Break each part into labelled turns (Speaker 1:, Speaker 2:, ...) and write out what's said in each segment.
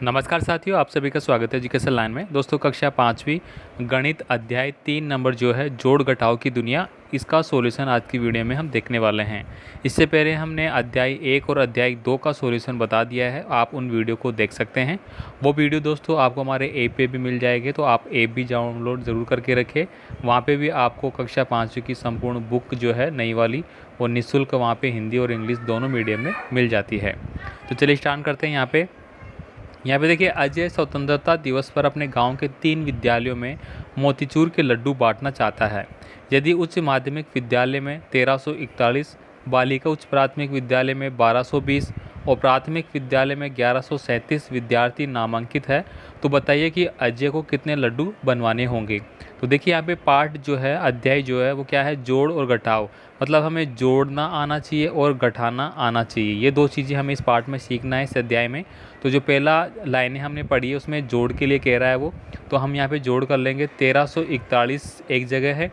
Speaker 1: नमस्कार साथियों, आप सभी का स्वागत है एजुकेशन लाइन में। दोस्तों, कक्षा 5वीं गणित अध्याय 3 नंबर जो है जोड़ घटाव की दुनिया, इसका सॉल्यूशन आज की वीडियो में हम देखने वाले हैं। इससे पहले हमने अध्याय 1 और अध्याय 2 का सॉल्यूशन बता दिया है, आप उन वीडियो को देख सकते हैं। वो वीडियो दोस्तों आपको हमारे ऐप पे भी मिल जाएगी, तो आप ऐप भी डाउनलोड ज़रूर करके रखें। वहाँ पर भी आपको कक्षा 5वीं की संपूर्ण बुक जो है नई वाली, वो निःशुल्क वहाँ पर हिंदी और इंग्लिश दोनों मीडियम में मिल जाती है। तो चलिए स्टार्ट करते हैं। यहाँ पे देखिए, अजय स्वतंत्रता दिवस पर अपने गांव के 3 विद्यालयों में मोतीचूर के लड्डू बांटना चाहता है। यदि उच्च माध्यमिक विद्यालय में 1341, बालिका उच्च प्राथमिक विद्यालय में 1220 और प्राथमिक विद्यालय में 1137 विद्यार्थी नामांकित है, तो बताइए कि अजय को कितने लड्डू बनवाने होंगे। तो देखिए, यहाँ पे पाठ जो है, अध्याय जो है वो क्या है, जोड़ और घटाव। मतलब हमें जोड़ना आना चाहिए और घटाना आना चाहिए, ये दो चीज़ें हमें इस पाठ में सीखना है, इस अध्याय में। तो जो पहला लाइनें हमने पढ़ी है उसमें जोड़ के लिए कह रहा है वो, तो हम यहाँ पे जोड़ कर लेंगे। 1341 एक जगह है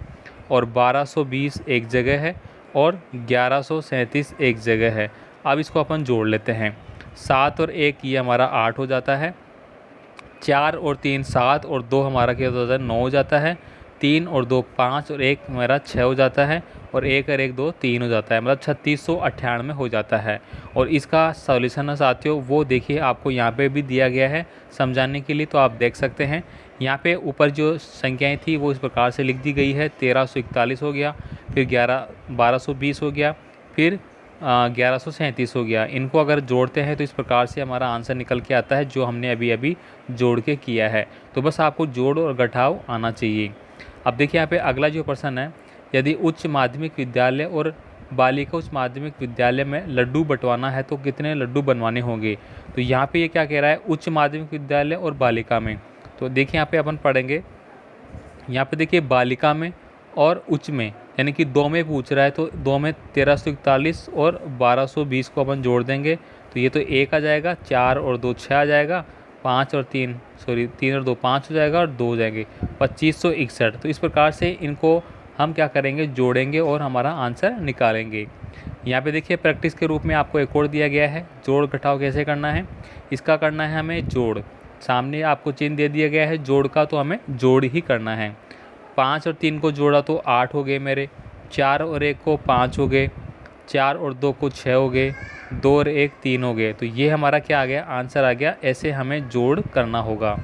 Speaker 1: और 1220 एक जगह है और 1137 एक जगह है। अब इसको अपन जोड़ लेते हैं। 7 और 1 ये हमारा 8 हो जाता है। 4 और 3 7 और 2 हमारा क्या हो जाता है, 9 हो जाता है। 3 और 2 5 और 1 हमारा 6 हो जाता है और 1 और 1 2 3 हो जाता है, मतलब 3698 हो जाता है। और इसका सॉल्यूशन है साथियों, वो देखिए आपको यहाँ पे भी दिया गया है समझाने के लिए, तो आप देख सकते हैं। यहाँ पे ऊपर जो संख्याएं थी वो इस प्रकार से लिख दी गई है। 1341 हो गया, फिर 1220 हो गया, फिर 1137 हो गया। इनको अगर जोड़ते हैं तो इस प्रकार से हमारा आंसर निकल के आता है, जो हमने अभी अभी जोड़ के किया है। तो बस आपको जोड़ और घटाव आना चाहिए। अब देखिए, यहाँ पे अगला जो प्रश्न है, यदि उच्च माध्यमिक विद्यालय और बालिका उच्च माध्यमिक विद्यालय में लड्डू बंटवाना है तो कितने लड्डू बनवाने होंगे। तो यहाँ पे ये क्या कह रहा है, उच्च माध्यमिक विद्यालय और बालिका में। तो देखिए यहाँ पे अपन पढ़ेंगे, यहाँ पे देखिए बालिका में और उच्च में, यानी कि 2 में पूछ रहा है, तो 2 में 1341 और 1220 को अपन जोड़ देंगे, तो ये तो 1 आ जाएगा। 4 और 2 6 आ जाएगा। 3 और 2 5 हो जाएगा और 2 हो जाएंगे, 2561। तो इस प्रकार से इनको हम क्या करेंगे, जोड़ेंगे और हमारा आंसर निकालेंगे। यहाँ पे देखिए, प्रैक्टिस के रूप में आपको एक और दिया गया है, जोड़ घटाव कैसे करना है। इसका करना है हमें जोड़, सामने आपको चिन्ह दे दिया गया है जोड़ का, तो हमें जोड़ ही करना है। 5 और 3 को जोड़ा तो 8 हो गए मेरे। 4 और 1 को 5 हो गए। 4 और 2 को 6 हो गए। 2 और 1 3 हो गए। तो ये हमारा क्या आ गया, आंसर आ गया। ऐसे हमें जोड़ करना होगा।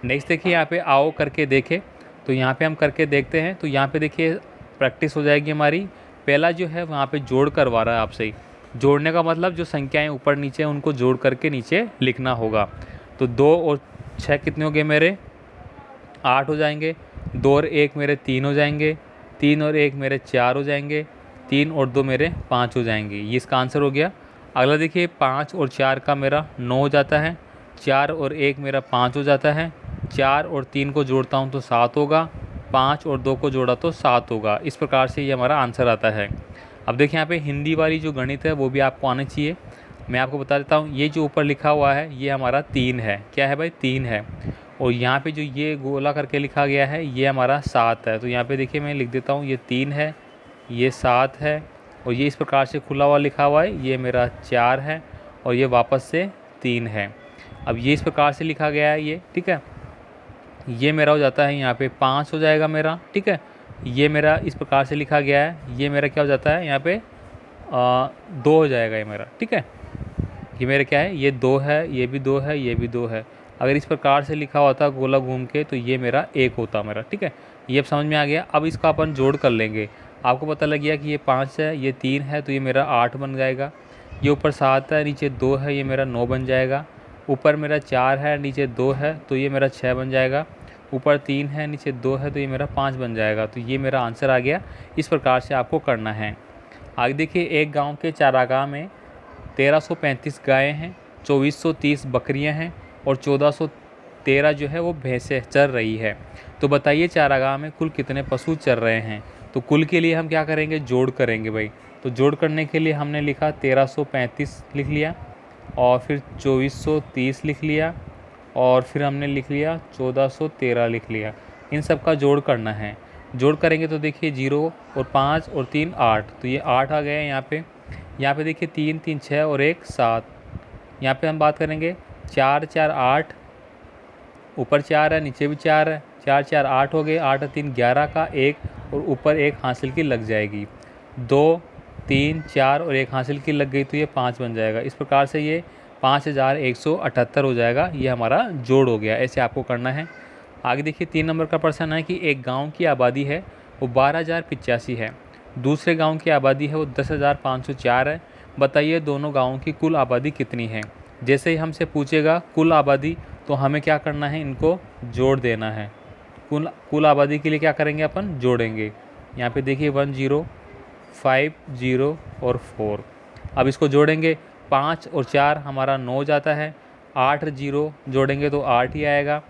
Speaker 1: नेक्स्ट देखिए, यहाँ पे आओ करके देखें, तो यहाँ पे हम करके देखते हैं। तो यहाँ पे देखिए प्रैक्टिस हो जाएगी हमारी। पहला जो है वहाँ पे जोड़ करवा रहा है आपसे ही। जोड़ने का मतलब जो संख्याएं ऊपर नीचे उनको जोड़ करके नीचे लिखना होगा। तो 2 और 6 कितने हो गए मेरे, 8 हो जाएंगे। 2 और 1 मेरे 3 हो जाएंगे। 3 और 1 मेरे 4 हो जाएंगे। 3 और 2 मेरे 5 हो जाएंगे। ये इसका आंसर हो गया। अगला देखिए, 5 और 4 का मेरा 9 हो जाता है। 4 और 1 मेरा 5 हो जाता है। 4 और 3 को जोड़ता हूँ तो 7 होगा। 5 और 2 को जोड़ा तो 7 होगा। इस प्रकार से ये हमारा आंसर आता है। अब देखिए, यहाँ पे हिंदी वाली जो गणित है वो भी आपको आनी चाहिए। मैं आपको बता देता हूँ, ये जो ऊपर लिखा हुआ है ये हमारा 3 है। क्या है भाई, 3 है। और यहाँ पे जो ये गोला करके लिखा गया है ये हमारा 7 है। तो यहाँ पे देखिए मैं लिख देता हूँ, ये 3 है, ये 7 है, और ये इस प्रकार से खुला हुआ लिखा हुआ है, ये मेरा 4 है और ये वापस से 3 है। अब ये इस प्रकार से लिखा गया है ये, ठीक है। ये मेरा हो जाता है यहाँ पे 5 हो जाएगा मेरा, ठीक है। ये मेरा इस प्रकार से लिखा गया है, ये मेरा क्या हो जाता है यहाँ पे 2 हो जाएगा ये मेरा, ठीक है। ये मेरा क्या है, ये 2 है, ये भी 2 है, ये भी 2 है। अगर इस प्रकार से लिखा होता गोला घूम के तो ये मेरा 1 होता मेरा, ठीक है। ये अब समझ में आ गया। अब इसका अपन जोड़ कर लेंगे। आपको पता लग गया कि ये 5 है, ये 3 है, तो ये मेरा 8 बन जाएगा। ये ऊपर 7 है, नीचे 2 है, ये मेरा 9 बन जाएगा। ऊपर मेरा 4 है, नीचे 2 है, तो ये मेरा 6 बन जाएगा। ऊपर 3 है, नीचे 2 है, तो ये मेरा 5 बन जाएगा। तो ये मेरा आंसर आ गया। इस प्रकार से आपको करना है। आगे देखिए, एक गांव के चारागाह में 1335 गायें हैं, 2430 बकरियां हैं और 1413 जो है वो भैंसें चर रही है। तो बताइए चारागाह में कुल कितने पशु चर रहे हैं। तो कुल के लिए हम क्या करेंगे, जोड़ करेंगे भाई। तो जोड़ करने के लिए हमने लिखा 1335 लिख लिया, और फिर 2430 लिख लिया, और फिर हमने लिख लिया 1413 लिख लिया। इन सब का जोड़ करना है। जोड़ करेंगे तो देखिए 0 और 5 और 3 8, तो ये 8 आ गए हैं यहाँ पे। यहाँ पे देखिए 3 3 6 और 1 7। यहाँ पे हम बात करेंगे 4 4 8, ऊपर 4 है नीचे भी 4 है, 4 4 8 हो गए, 8 3 11 का एक और ऊपर एक हासिल की लग जाएगी, 2 3 4 और एक हासिल की लग गई तो ये 5 बन जाएगा। इस प्रकार से ये 5178 हो जाएगा। ये हमारा जोड़ हो गया। ऐसे आपको करना है। आगे देखिए 3 नंबर का प्रश्न है कि एक गांव की आबादी है वो 12,085 है, दूसरे गांव की आबादी है वो 10,504 है, बताइए दोनों गाँवों की कुल आबादी कितनी है। जैसे ही हमसे पूछेगा कुल आबादी तो हमें क्या करना है, इनको जोड़ देना है। कुल आबादी के लिए क्या करेंगे, अपन जोड़ेंगे। यहाँ पे देखिए 1 0 5 0 और 4। अब इसको जोड़ेंगे, 5 और 4 हमारा 9 जाता है, 8 0 जोड़ेंगे तो 8 ही आएगा,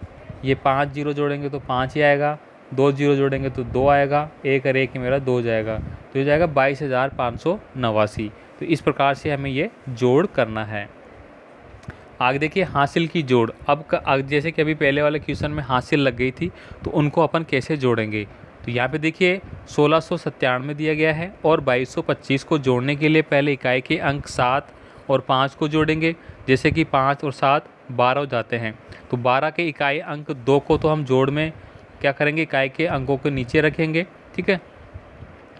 Speaker 1: ये 5 0 जोड़ेंगे तो 5 ही आएगा, 2 0 जोड़ेंगे तो 2 आएगा, 1 और 1 मेरा 2 जाएगा, तो ये जाएगा 22,589। तो इस प्रकार से हमें ये जोड़ करना है। आगे देखिए हासिल की जोड़। अब जैसे कि अभी पहले वाले क्वेश्चन में हासिल लग गई थी तो उनको अपन कैसे जोड़ेंगे। तो यहाँ पे देखिए 1697 दिया गया है और 2225 को जोड़ने के लिए पहले इकाई के अंक 7 और 5 को जोड़ेंगे। जैसे कि 5 और 7 12 हो जाते हैं, तो 12 के इकाई अंक 2 को तो हम जोड़ में क्या करेंगे, इकाई के अंकों को नीचे रखेंगे। ठीक है,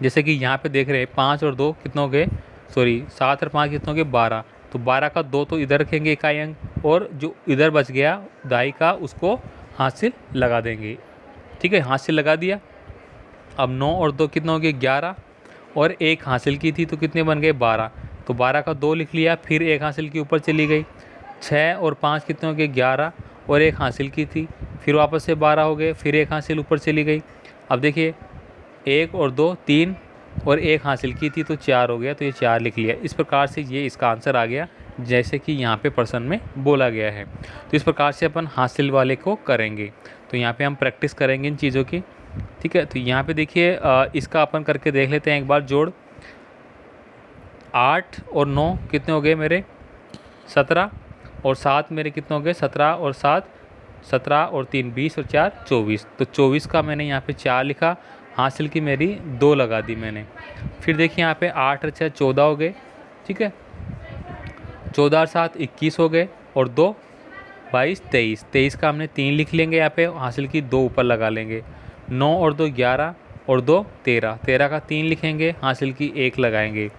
Speaker 1: जैसे कि यहाँ पे देख रहे हैं 5 और 2 कितने हो गए, सॉरी 7 और 5 कितने हो गए 12, तो 12 का 2 तो इधर रखेंगे इकाई अंक, और जो इधर बच गया दाई का उसको हासिल लगा देंगे। ठीक है, हासिल लगा दिया। अब 9 और 2 कितना हो गए 11, और एक हासिल की थी तो कितने बन गए 12, तो 12 का 2 लिख लिया, फिर एक हासिल की ऊपर चली गई। 6 और 5 कितने हो गए 11, और एक हासिल की थी, फिर वापस से 12 हो गए, फिर एक हासिल ऊपर चली गई। अब देखिए 1 और 2 3 और एक हासिल की थी तो 4 हो गया, तो ये 4 लिख लिया। इस प्रकार से ये इसका आंसर आ गया जैसे कि यहाँ पे प्रश्न में बोला गया है। तो इस प्रकार से अपन हासिल वाले को करेंगे। तो यहाँ पे हम प्रैक्टिस करेंगे इन चीज़ों की। ठीक है, तो यहाँ पे देखिए इसका अपन करके देख लेते हैं एक बार जोड़। 8 और 9 कितने हो गए मेरे 17, और 7 मेरे कितने हो गए 17 और 7 17 और 3 20 और 4 24, तो 24 का मैंने यहाँ पे 4 लिखा, हासिल की मेरी 2 लगा दी मैंने। फिर देखिए यहाँ पे 8 और 6 14 हो गए। ठीक है, 14 और 7 21 हो गए, और 2 22 23, 23 का हमने 3 लिख लेंगे, यहाँ पे हासिल की 2 ऊपर लगा लेंगे। 9 और 2 11 और 2 13, 13 का 3 लिखेंगे, हासिल की 1 लगाएंगे।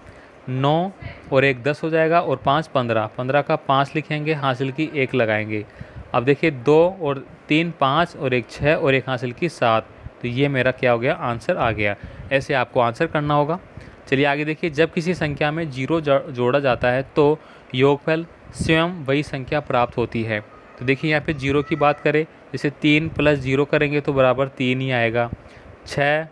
Speaker 1: 9 और 1 10 हो जाएगा, और 5 15, 15 का 5 लिखेंगे, हासिल की 1 लगाएंगे। अब देखिए 2 और 3 5 और 1 6 और एक हासिल की 7, तो ये मेरा क्या हो गया, आंसर आ गया। ऐसे आपको आंसर करना होगा। चलिए आगे देखिए, जब किसी संख्या में जीरो जोड़ा जाता है तो योगफल स्वयं वही संख्या प्राप्त होती है। तो देखिए यहाँ पे जीरो की बात करें, जैसे 3 + 0 करेंगे तो बराबर 3 ही आएगा, 6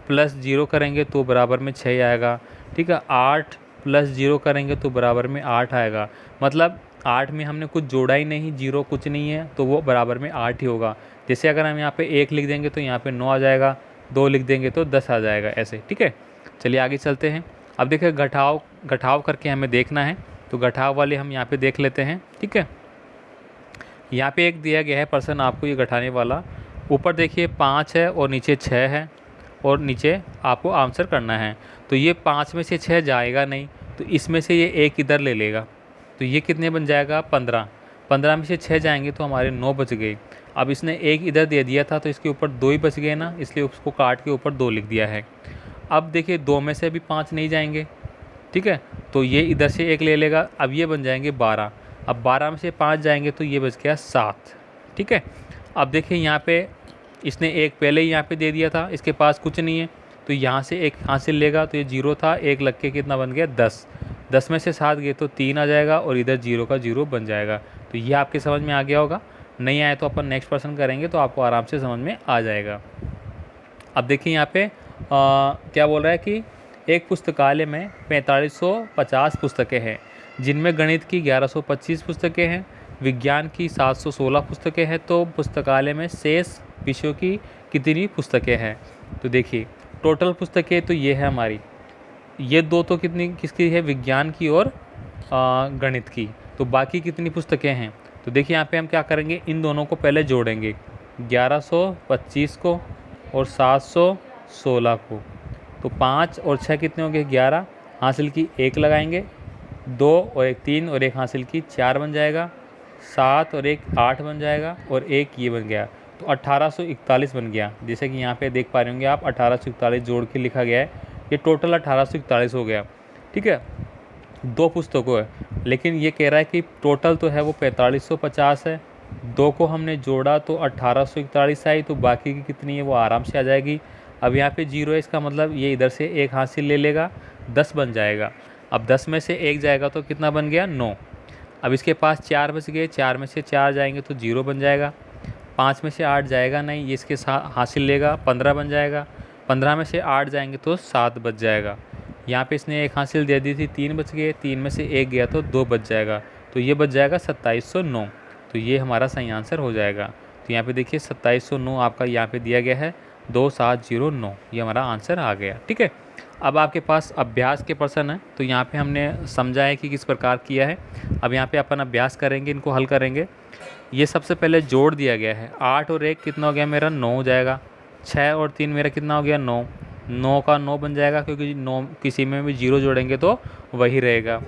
Speaker 1: + 0 करेंगे तो बराबर में 6 आएगा। ठीक है, 8 + 0 करेंगे तो बराबर में 8 आएगा। मतलब 8 में हमने कुछ जोड़ा ही नहीं, जीरो कुछ नहीं है, तो वो बराबर में 8 ही होगा। जैसे अगर हम यहाँ पे 1 लिख देंगे तो यहाँ पे 9 आ जाएगा, 2 लिख देंगे तो 10 आ जाएगा, ऐसे। ठीक है, चलिए आगे चलते हैं। अब देखिए घटाव करके हमें देखना है, तो घटाव वाले हम यहाँ पे देख लेते हैं। ठीक है, यहाँ पे एक दिया गया है प्रश्न आपको ये घटाने वाला। ऊपर देखिए 5 है और नीचे 6 है, और नीचे आपको आंसर करना है। तो ये 5 में से 6 जाएगा नहीं, तो इसमें से ये एक इधर ले लेगा, तो ये कितने बन जाएगा 15, 15 में से 6 जाएंगे तो हमारे 9 बच गए। अब इसने एक इधर दे दिया था तो इसके ऊपर 2 ही बच गए ना, इसलिए उसको काट के ऊपर 2 लिख दिया है। अब देखिए 2 में से भी 5 नहीं जाएंगे। ठीक है, तो ये इधर से एक ले लेगा, अब ये बन जाएंगे 12, अब 12 में से 5 जाएंगे तो ये बच गया 7। ठीक है, अब देखिए यहाँ पे इसने एक पहले ही यहाँ पे दे दिया था, इसके पास कुछ नहीं है, तो यहाँ से एक हासिल लेगा, तो ये 0 था, एक लग के कितना बन गया 10, 10 में से 7 गए तो 3 आ जाएगा, और इधर 0 का 0 बन जाएगा। तो ये आपके समझ में आ गया होगा। नहीं आए तो अपन नेक्स्ट प्रश्न करेंगे तो आपको आराम से समझ में आ जाएगा। अब देखिए यहाँ पे क्या बोल रहा है कि एक पुस्तकालय में 4550 पुस्तकें हैं, जिनमें गणित की 1125 पुस्तकें हैं, विज्ञान की 716 पुस्तकें हैं, तो पुस्तकालय में शेष विषयों की कितनी पुस्तकें हैं। तो देखिए टोटल पुस्तकें तो ये है हमारी, ये दो तो कितनी किसकी है, विज्ञान की और गणित की, तो बाकी कितनी पुस्तकें हैं। तो देखिए यहाँ पे हम क्या करेंगे, इन दोनों को पहले जोड़ेंगे, 1125 को और 716 को, तो 5 और 6 कितने होंगे 11, हासिल की 1 लगाएंगे, 2 और 1 3 और एक हासिल की 4 बन जाएगा, 7 और 1 8 बन जाएगा और एक ये बन गया, तो 1841 बन गया। जैसे कि यहाँ पे देख पा रहे होंगे आप, 1841 जोड़ के लिखा गया है, ये टोटल 1841 हो गया। ठीक है, 2 पुस्तकों है, लेकिन ये कह रहा है कि टोटल तो है वो 4550 है। 2 को हमने जोड़ा तो 1841 आई, तो बाकी की कितनी है वो आराम से आ जाएगी। अब यहाँ पे 0 है, इसका मतलब ये इधर से 1 हासिल ले लेगा, 10 बन जाएगा। अब 10 में से 1 जाएगा तो कितना बन गया, 9। अब इसके पास 4 बच गए, 4 में से 4 जाएंगे तो 0 बन जाएगा। 5 में से 8 जाएगा नहीं, ये इसके साथ हासिल लेगा, 15 बन जाएगा। 15 में से 8 जाएंगे तो 7 बच जाएगा। यहाँ पे इसने 1 हासिल दे दी थी, 3 बच गए, 3 में से 1 गया तो 2 बच जाएगा, तो ये बच जाएगा 2709। तो ये हमारा सही आंसर हो जाएगा। तो यहाँ पे देखिए 2709 आपका यहाँ पे दिया गया है, 2709, ये हमारा आंसर आ गया। ठीक है, अब आपके पास अभ्यास के प्रश्न है, तो यहाँ पे हमने समझा है कि किस प्रकार किया है। अब यहाँ पे अपन अभ्यास करेंगे, इनको हल करेंगे। ये सबसे पहले जोड़ दिया गया है, 8 और 1 कितना हो गया मेरा, 9 हो जाएगा। 6 और 3 मेरा कितना हो गया, 9। 9 का 9 बन जाएगा, क्योंकि 9 किसी में भी 0 जोड़ेंगे तो वही रहेगा।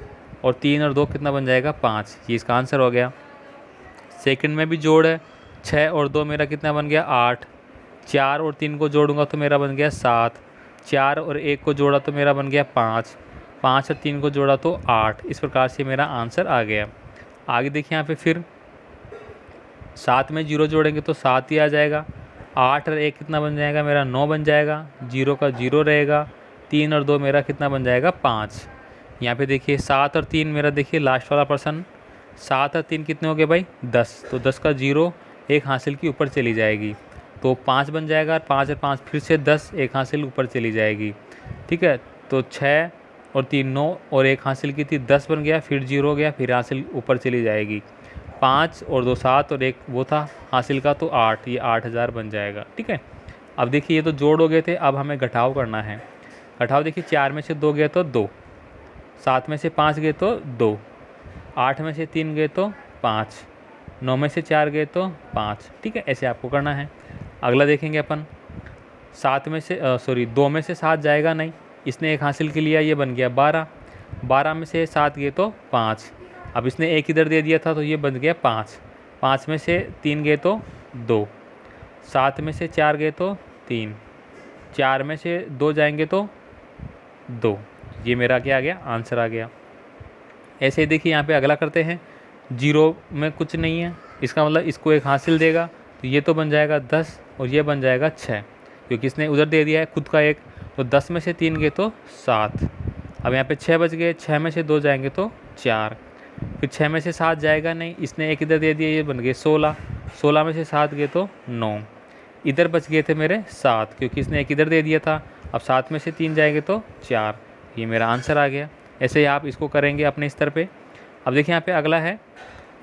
Speaker 1: और 3 और 2 कितना बन जाएगा, 5, ये इसका आंसर हो गया। सेकंड में भी जोड़ है, 6 और 2 मेरा कितना बन गया, 8। 4 और 3 को जोड़ूंगा तो मेरा बन गया 7। 4 और 1 को जोड़ा तो मेरा बन गया 5। 5 और 3 को जोड़ा तो 8। इस प्रकार से मेरा आंसर आ गया। आगे देखिए यहाँ पे फिर 7 में 0 जोड़ेंगे तो 7 ही आ जाएगा। 8 और 1 कितना बन जाएगा मेरा, 9 बन जाएगा। 0 का 0 रहेगा। 3 और 2 मेरा कितना बन जाएगा, 5। यहाँ पे देखिए 7 और 3 मेरा, देखिए लास्ट वाला प्रश्न, 7 और 3 कितने हो गए भाई, 10। तो 10 का 0 1 हासिल की ऊपर चली जाएगी, तो 5 बन जाएगा। 5 और 5 फिर से 10, 1 हासिल ऊपर चली जाएगी। ठीक है, तो 6 और 3 9 और 1 हासिल की थी, 10 बन गया, फिर 0 हो गया, फिर हासिल ऊपर चली जाएगी। 5 और 2 7 और 1 वो था हासिल का, तो 8, ये 8000 बन जाएगा। ठीक है, अब देखिए ये तो जोड़ हो गए थे, अब हमें घटाव करना है। घटाव देखिए 4 में से 2 गए तो 2, 7 में से 5 गए तो 2, 8 में से 3 गए तो 5, 9 में से 4 गए तो 5। ठीक है, ऐसे आपको करना है। अगला देखेंगे अपन, 2 में से 7 जाएगा नहीं, इसने 1 हासिल के लिया, ये बन गया 12। 12 में से 7 गए तो 5। अब इसने 1 इधर दे दिया था तो ये बन गया 5। 5 में से 3 गए तो 2। 7 में से 4 गए तो 3। 4 में से 2 जाएंगे तो 2। ये मेरा क्या आ गया, आंसर आ गया। ऐसे ही देखिए यहाँ पे अगला करते हैं। 0 में कुछ नहीं है, इसका मतलब इसको 1 हासिल देगा, तो ये तो बन जाएगा 10 और ये बन जाएगा 6, क्योंकि इसने उधर दे दिया है खुद का 1। तो 10 में से 3 गए तो 7। अब यहाँ पे 6 बच गए, 6 में से 2 जाएंगे तो 4। फिर 6 में से 7 जाएगा नहीं, इसने 1 इधर दे दिया, ये बन गए 16। 16 में से 7 गए तो 9। इधर बच गए थे मेरे 7, क्योंकि इसने 1 इधर दे दिया था। अब 7 में से 3 जाएंगे तो 4, ये मेरा आंसर आ गया। ऐसे ही आप इसको करेंगे अपने स्तर पे। अब देखिए यहाँ पे अगला है,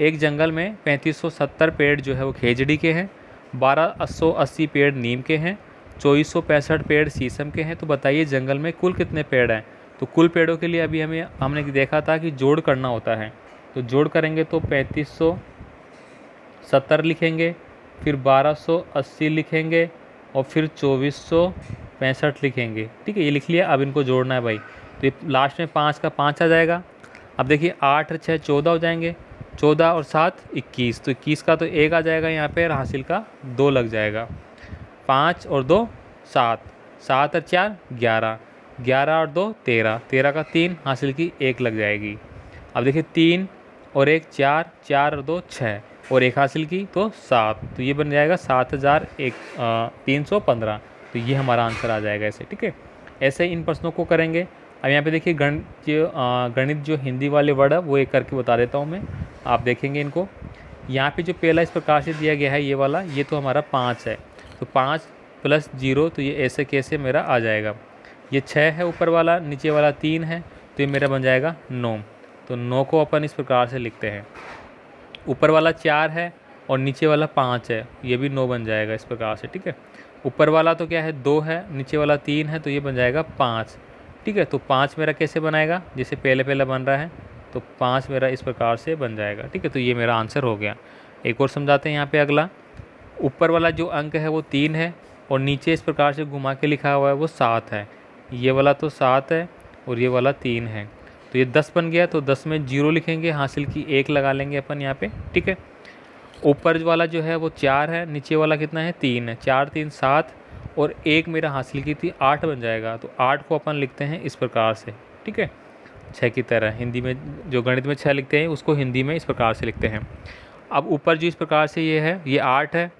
Speaker 1: एक जंगल में 3570 पेड़ जो है वो खेजड़ी के हैं, 1280 पेड़ नीम के हैं, 2465 पेड़ शीशम के हैं। तो बताइए जंगल में कुल कितने पेड़ हैं। तो कुल पेड़ों के लिए अभी हमने देखा था कि जोड़ करना होता है। तो जोड़ करेंगे तो 3570 लिखेंगे, फिर 1280 लिखेंगे और फिर 2465 लिखेंगे। ठीक है, ये लिख लिया। अब इनको जोड़ना है भाई, तो ये लास्ट में 5 का 5 आ जाएगा। अब देखिए 8 और 6 14 हो जाएंगे, 14 और 7 21, तो 21 का तो 1 आ जाएगा यहाँ पे, हासिल का 2 लग जाएगा। 5 और 2 7, 7 और 4 11, 11 और 2 13, 13 का 3, हासिल की 1 लग जाएगी। अब देखिए 3 और 1 4, 4 और 2 6 और 1 हासिल की तो 7, तो ये बन जाएगा 7315। तो ये हमारा आंसर आ जाएगा ऐसे। ठीक है, ऐसे ही इन प्रश्नों को करेंगे। अब यहाँ पे देखिए गणित जो हिंदी वाले वर्ड है वो एक करके बता देता हूँ मैं, आप देखेंगे इनको। यहाँ पे जो पहला इस प्रकार से दिया गया है ये वाला, ये तो हमारा 5 है, तो 5 + 0, तो ये ऐसे कैसे मेरा आ जाएगा। ये 6 है ऊपर वाला, नीचे वाला 3 है, तो ये मेरा बन जाएगा 9। तो 9 को अपन इस प्रकार से लिखते हैं। ऊपर वाला 4 है और नीचे वाला 5 है, ये भी 9 बन जाएगा इस प्रकार से। ठीक है, ऊपर वाला तो क्या है 2 है, नीचे वाला 3 है, तो ये बन जाएगा 5। ठीक है, तो 5 मेरा कैसे बनाएगा, जैसे पहले बन रहा है, तो 5 मेरा इस प्रकार से बन जाएगा। ठीक है, तो ये मेरा आंसर हो गया। एक और समझाते हैं यहाँ पे अगला। ऊपर वाला जो अंक है वो 3 है और नीचे इस प्रकार से घुमा के लिखा हुआ है वो 7 है। ये वाला तो 7 है और ये वाला 3 है, तो तो ये 10 बन गया, तो 10 में 0 लिखेंगे, हासिल की 1 लगा लेंगे अपन यहाँ पे, ठीक है। ऊपर वाला जो है वो 4 है, नीचे वाला कितना है 3 है, 4 3 7 और 1 मेरा हासिल की थी 8 बन जाएगा। तो 8 को अपन लिखते हैं इस प्रकार से, ठीक है, 6 की तरह। हिंदी में जो गणित में 6 लिखते हैं उसको हिंदी में इस प्रकार से लिखते हैं। अब ऊपर जो इस प्रकार से ये है, ये 8 है,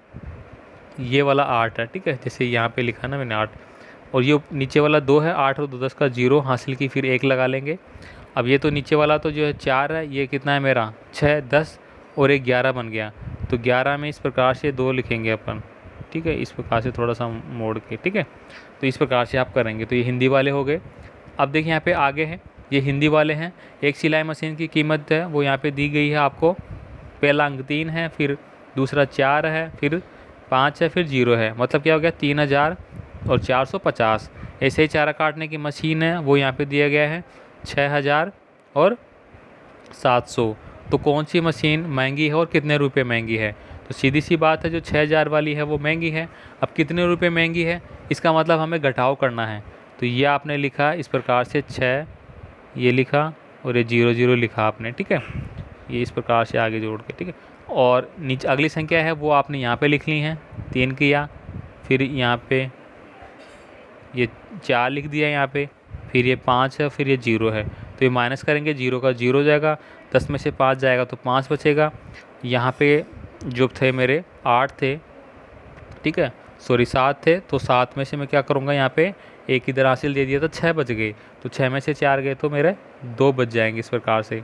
Speaker 1: ये वाला 8 है, ठीक है, जैसे यहाँ पे लिखा ना मैंने 8, और ये नीचे वाला 2 है, 8 और 2 10 का 0, हासिल की फिर 1 लगा लेंगे। अब ये तो नीचे वाला तो जो है 4 है, ये कितना है मेरा 6 10 और एक 11 बन गया। तो 11 में इस प्रकार से 2 लिखेंगे अपन, ठीक है, इस प्रकार से थोड़ा सा मोड़ के, ठीक है। तो इस प्रकार से आप करेंगे। तो ये हिंदी वाले हो गए। अब देखिए यहाँ पे आगे हैं, ये हिंदी वाले हैं। एक सिलाई मशीन की कीमत है वो यहाँ पे दी गई है आपको। पहला अंक 3 है, फिर दूसरा 4 है, फिर 5 है, फिर 0 है, मतलब क्या हो गया 3000 और 450। ऐसे ही चारा काटने की मशीन है वो यहाँ पे दिया गया है 6000 और 700। तो कौन सी मशीन महंगी है और कितने रुपए महंगी है? तो सीधी सी बात है, जो 6000 वाली है वो महंगी है। अब कितने रुपए महंगी है, इसका मतलब हमें घटाव करना है। तो ये आपने लिखा इस प्रकार से 6, ये लिखा और ये 0 लिखा आपने, ठीक है, ये इस प्रकार से आगे जोड़ के, ठीक है। और नीचे अगली संख्या है वो आपने यहाँ पे लिख ली है, 3 किया, फिर यहाँ पे ये 4 लिख दिया यहाँ पे, फिर ये 5 है, फिर ये 0 है। तो ये माइनस करेंगे, 0 का 0 जाएगा, 10 में से 5 जाएगा तो 5 बचेगा। यहाँ पे जो थे मेरे 8 थे, ठीक है, सॉरी 7 थे, तो 7 में से मैं क्या करूँगा, यहाँ पे एक इधर हासिल दे दिया तो 6 बच गए। तो 6 में से 4 गए तो मेरे 2 बच जाएंगे इस प्रकार से।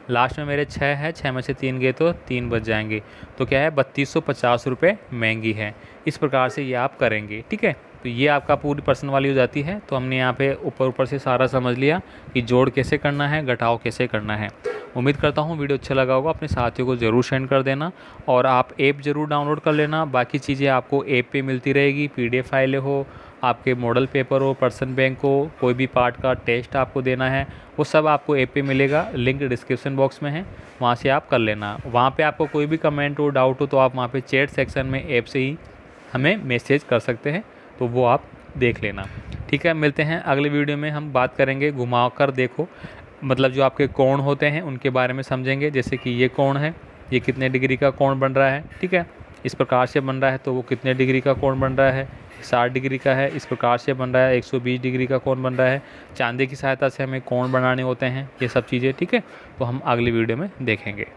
Speaker 1: लास्ट में मेरे 6 है, 6 में से 3 गए तो 3 बच जाएंगे। तो क्या है 3250 रुपये महंगी है। इस प्रकार से ये आप करेंगे, ठीक है। तो ये आपका पूरी पर्सन वाली हो जाती है। तो हमने यहाँ पे ऊपर से सारा समझ लिया कि जोड़ कैसे करना है, घटाव कैसे करना है। उम्मीद करता हूँ वीडियो अच्छा लगा होगा। अपने साथियों को ज़रूर सेंड कर देना और आप ऐप ज़रूर डाउनलोड कर लेना। बाकी चीज़ें आपको ऐप पे मिलती रहेगी, PDF फाइलें हो, आपके मॉडल पेपर हो, पर्सन बैंक हो, कोई भी पार्ट का टेस्ट आपको देना है, वो सब आपको ऐप पे मिलेगा। लिंक डिस्क्रिप्शन बॉक्स में है, वहाँ से आप कर लेना। वहाँ पे आपको कोई भी कमेंट हो, डाउट हो तो आप वहाँ पे चैट सेक्शन में ऐप से ही हमें मैसेज कर सकते हैं, तो वो आप देख लेना, ठीक है। मिलते हैं अगले वीडियो में। हम बात करेंगे घुमा कर देखो, मतलब जो आपके कोण होते हैं उनके बारे में समझेंगे। जैसे कि ये कोण है, ये कितने डिग्री का कोण बन रहा है, ठीक है, इस प्रकार से बन रहा है, तो वो कितने डिग्री का कोण बन रहा है, 60 डिग्री का है, इस प्रकार से बन रहा है, 120 डिग्री का कोण बन रहा है। चांदी की सहायता से हमें कोण बनाने होते हैं, ये सब चीज़ें, ठीक है। तो हम अगली वीडियो में देखेंगे।